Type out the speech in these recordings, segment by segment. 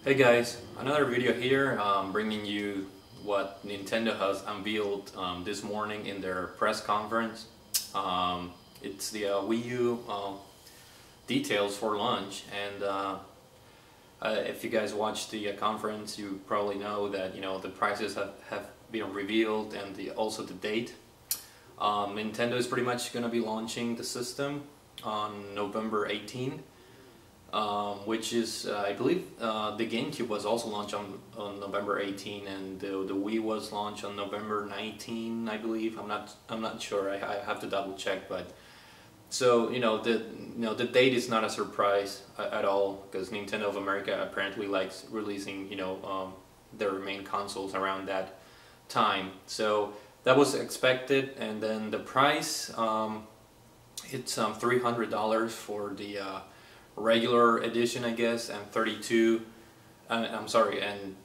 Hey guys, another video here bringing you what Nintendo has unveiled this morning in their press conference. It's the Wii U details for launch, and if you guys watched the conference, you probably know that the prices have been revealed and also the date. Nintendo is pretty much going to be launching the system on November 18th. Which is, I believe, the GameCube was also launched on November 18, and the Wii was launched on November 19, I believe. I'm not sure. I have to double check, but so the date is not a surprise at all, because Nintendo of America apparently likes releasing their main consoles around that time. So that was expected, and then the price, it's $300 for the regular edition, I guess, and I'm sorry, and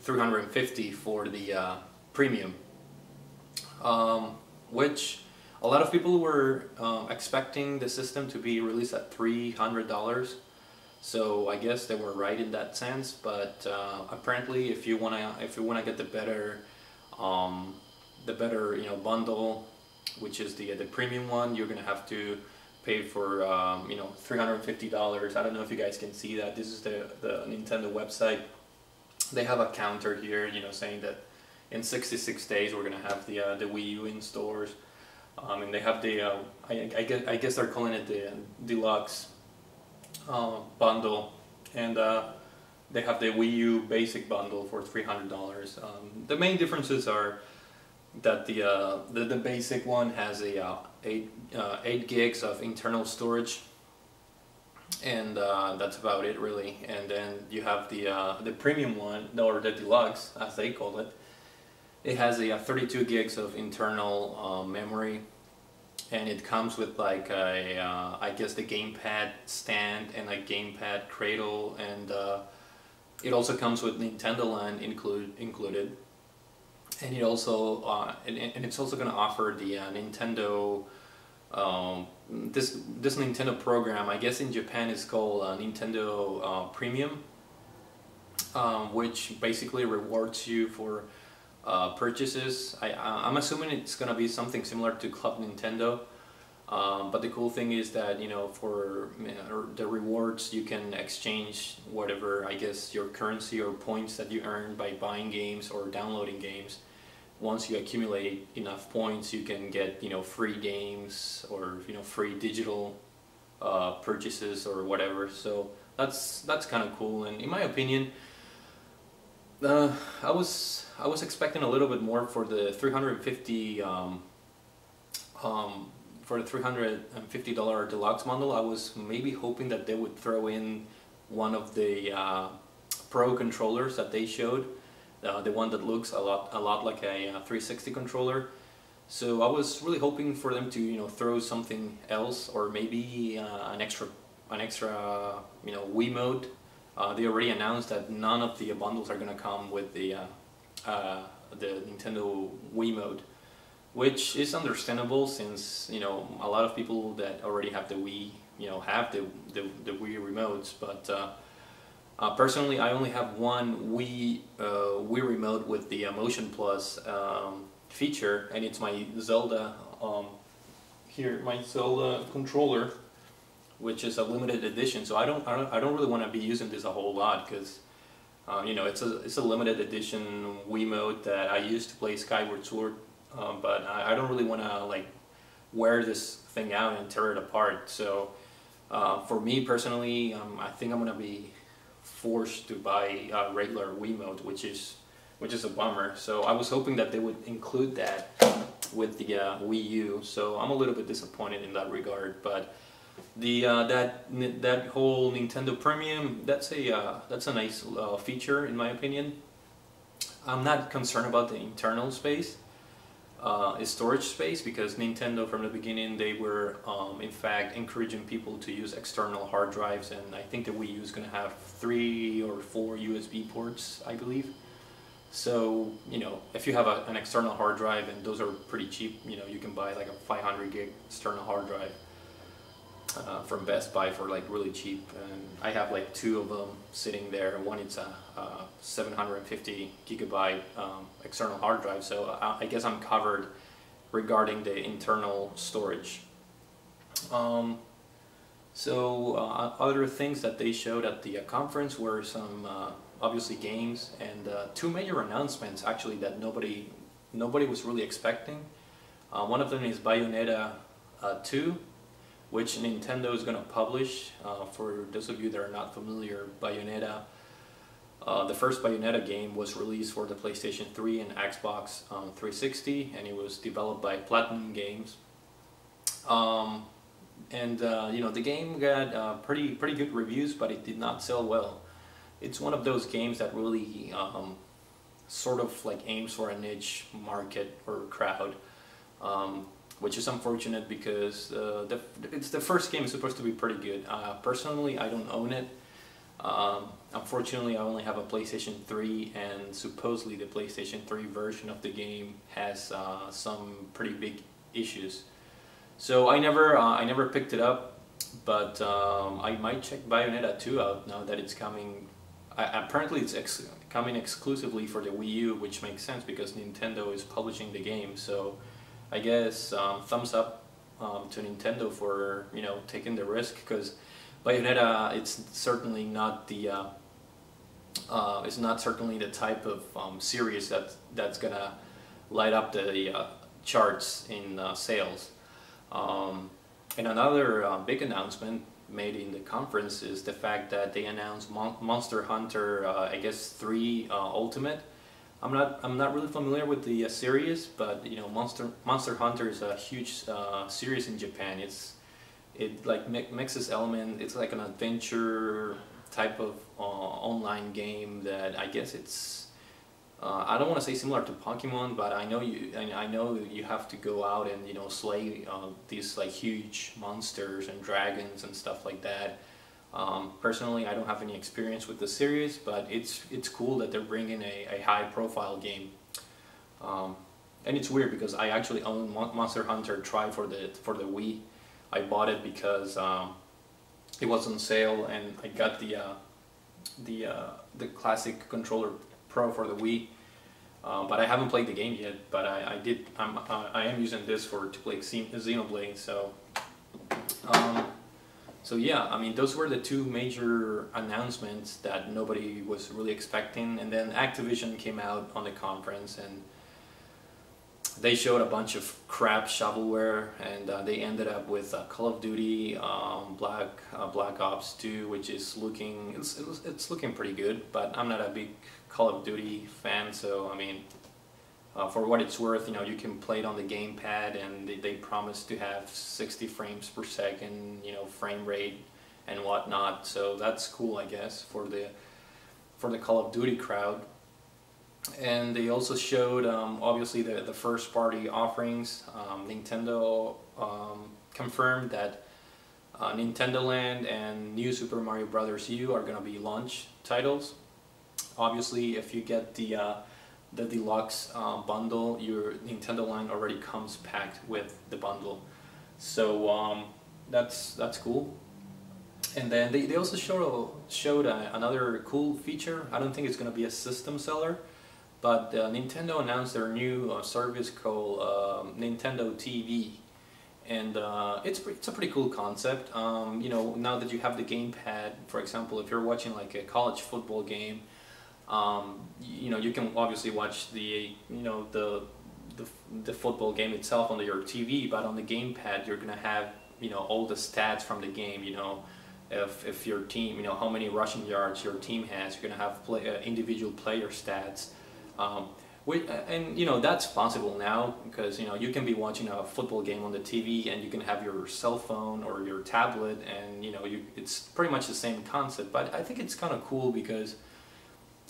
350 for the premium, which a lot of people were expecting the system to be released at $300. So I guess they were right in that sense. But apparently, if you wanna get the better bundle, which is the premium one, you're gonna have to pay for $350. I don't know if you guys can see that. This is the Nintendo website. They have a counter here, saying that in 66 days we're gonna have the Wii U in stores. And they have the I guess they're calling it the Deluxe Bundle, and they have the Wii U Basic Bundle for $300. The main differences are that the basic one has a 8 gigs of internal storage, and that's about it really. And then you have the premium one, or the deluxe as they call it. It has a 32 gigs of internal memory, and it comes with like I guess the Gamepad stand and a Gamepad cradle, and it also comes with Nintendo Land included. And it also and it's also going to offer the Nintendo this Nintendo program. I guess in Japan it's called Nintendo Premium, which basically rewards you for purchases. I'm assuming it's going to be something similar to Club Nintendo, but the cool thing is that for the rewards you can exchange whatever, I guess, your currency or points that you earn by buying games or downloading games. Once you accumulate enough points, you can get free games or free digital purchases or whatever. So that's kind of cool, and in my opinion, I was expecting a little bit more for the $350 deluxe bundle. I was maybe hoping that they would throw in one of the Pro controllers that they showed, the one that looks a lot like a 360 controller. So I was really hoping for them to throw something else, or maybe an extra Wii mode. They already announced that none of the bundles are going to come with the Nintendo Wii mode, which is understandable, since a lot of people that already have the Wii have the Wii remotes. But personally, I only have one Wii remote with the Motion Plus feature, and it's my Zelda my Zelda controller, which is a limited edition. So I don't really want to be using this a whole lot, because it's a limited edition Wii mode that I used to play Skyward Sword, but I don't really want to like wear this thing out and tear it apart. So for me personally, I think I'm gonna be forced to buy a regular Wii mode, which is a bummer. So I was hoping that they would include that with the Wii U. So I'm a little bit disappointed in that regard. But the that whole Nintendo Premium, that's a nice feature in my opinion. I'm not concerned about the internal space, storage space, because Nintendo from the beginning, they were in fact encouraging people to use external hard drives, and I think the Wii U is going to have 3 or 4 USB ports, I believe. So if you have an external hard drive, and those are pretty cheap, you can buy like a 500 gig external hard drive. from Best Buy for like really cheap, and I have like two of them sitting there. One is a 750 gigabyte external hard drive, so I guess I'm covered regarding the internal storage. Other things that they showed at the conference were some obviously games, and two major announcements actually that nobody was really expecting. One of them is Bayonetta 2, which Nintendo is going to publish. For those of you that are not familiar, Bayonetta, the first Bayonetta game was released for the PlayStation 3 and Xbox 360, and it was developed by Platinum Games. You know, the game got pretty good reviews, but it did not sell well. It's one of those games that really sort of like aims for a niche market or crowd, which is unfortunate because it's the first game is supposed to be pretty good. Personally, I don't own it. Unfortunately, I only have a PlayStation 3, and supposedly the PlayStation 3 version of the game has some pretty big issues. So I never picked it up, but I might check Bayonetta 2 out now that it's coming. Apparently it's coming exclusively for the Wii U, which makes sense because Nintendo is publishing the game. So I guess thumbs up to Nintendo for, you know, taking the risk, because Bayonetta, it's certainly not the type of series that's gonna light up the charts in sales. And another big announcement made in the conference is the fact that they announced Monster Hunter, I guess 3 Ultimate. I'm not really familiar with the series, but you know, Monster Hunter is a huge series in Japan. It like mixes element. It's like an adventure type of online game that I guess it's. I don't want to say similar to Pokemon, but I know you have to go out and, you know, slay these like huge monsters and dragons and stuff like that. Personally, I don't have any experience with the series, but it's cool that they're bringing a high-profile game. And it's weird because I actually own Monster Hunter Tri for the Wii. I bought it because it was on sale, and I got the classic controller Pro for the Wii, but I haven't played the game yet. But I am using this to play Xenoblade. So yeah, I mean, those were the two major announcements that nobody was really expecting. And then Activision came out on the conference and they showed a bunch of crap shovelware, and they ended up with Call of Duty Black Ops 2, which is looking looking pretty good. But I'm not a big Call of Duty fan, so I mean, for what it's worth, you know, you can play it on the Gamepad, and they promise to have 60 frames per second, you know, frame rate and whatnot. So that's cool, I guess, for the Call of Duty crowd. And they also showed obviously the first party offerings. Nintendo confirmed that Nintendo Land and New Super Mario Bros. U are going to be launch titles. Obviously, if you get the Deluxe Bundle, your Nintendo Land already comes packed with the bundle. So that's cool. And then they also showed another cool feature. I don't think it's going to be a system seller, but Nintendo announced their new service called Nintendo TV, and it's a pretty cool concept. You know, now that you have the Gamepad, for example, if you're watching like a college football game, you know, you can obviously watch the football game itself on your TV, but on the Gamepad you're gonna have, you know, all the stats from the game. You know, if your team, you know, how many rushing yards your team has, you're gonna have individual player stats. And you know, that's possible now because, you know, you can be watching a football game on the TV and you can have your cell phone or your tablet, and you know, it's pretty much the same concept. But I think it's kind of cool because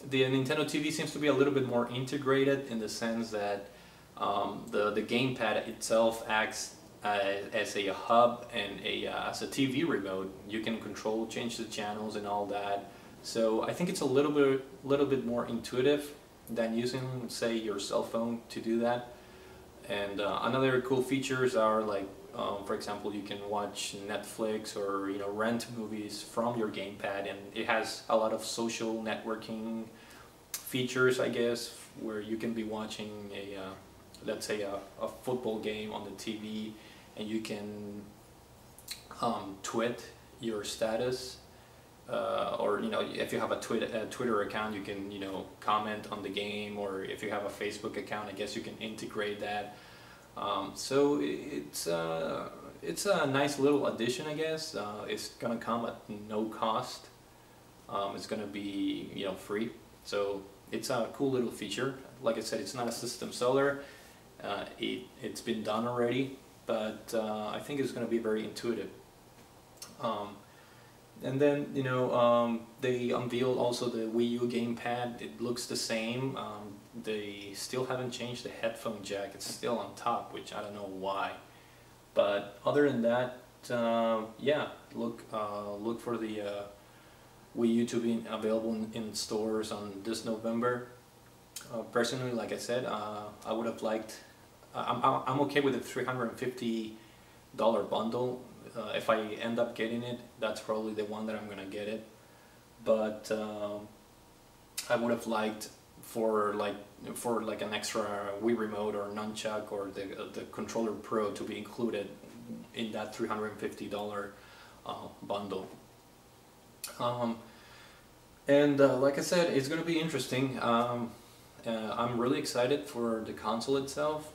the Nintendo TV seems to be a little bit more integrated in the sense that the Gamepad itself acts as a hub and as a TV remote. You can control, change the channels and all that. So I think it's a little bit more intuitive than using, say, your cell phone to do that. And another cool features are like For example, you can watch Netflix or rent movies from your gamepad, and it has a lot of social networking features, I guess, where you can be watching a let's say a football game on the TV, and you can tweet your status, or if you have a Twitter account, you can comment on the game, or if you have a Facebook account, I guess you can integrate that. So it's a nice little addition, I guess. It's gonna come at no cost. It's gonna be free, so it's a cool little feature. Like I said, it's not a system seller. It's been done already, but I think it's gonna be very intuitive. And then they unveiled also the Wii U gamepad. It looks the same. They still haven't changed the headphone jack. It's still on top, which I don't know why. But other than that, yeah, look for the Wii U to be available in stores on this November. Personally, like I said, I would have liked. I'm okay with the $350 bundle. If I end up getting it, that's probably the one that I'm gonna get it. But I would have liked for like an extra Wii remote or nunchuck or the controller Pro to be included in that $350 bundle. And like I said, it's gonna be interesting. I'm really excited for the console itself.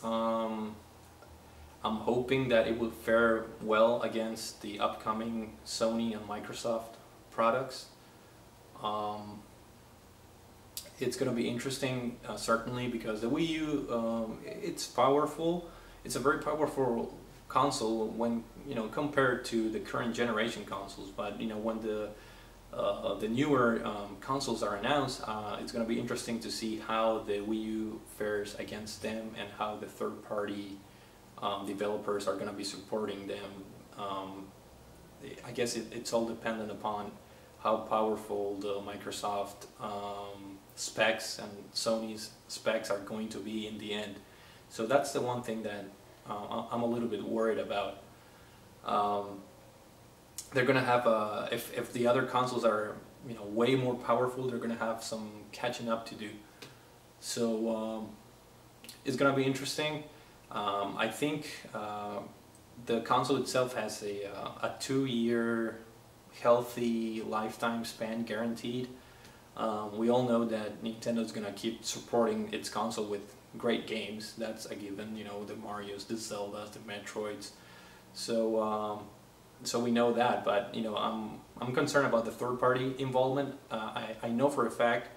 I'm hoping that it will fare well against the upcoming Sony and Microsoft products. It's going to be interesting, certainly, because the Wii U, it's powerful. It's a very powerful console when compared to the current generation consoles. But when the newer consoles are announced, it's going to be interesting to see how the Wii U fares against them, and how the third-party developers are going to be supporting them. I guess it's all dependent upon how powerful the Microsoft specs and Sony's specs are going to be in the end. So that's the one thing that I'm a little bit worried about. They're going to have if the other consoles are way more powerful, they're going to have some catching up to do. So it's going to be interesting. I think the console itself has a 2-year healthy lifetime span guaranteed. We all know that Nintendo's gonna keep supporting its console with great games. That's a given. The Marios, the Zeldas, the Metroids. So so we know that. But I'm concerned about the third-party involvement. I know for a fact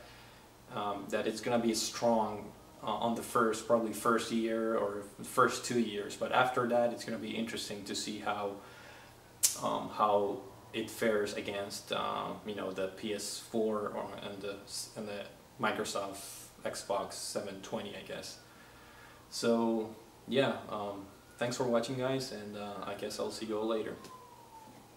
that it's gonna be strong on the probably first year or first 2 years, but after that it's going to be interesting to see how it fares against the PS4 and the Microsoft Xbox 720, I guess. So yeah, thanks for watching, guys, and I guess I'll see you all later.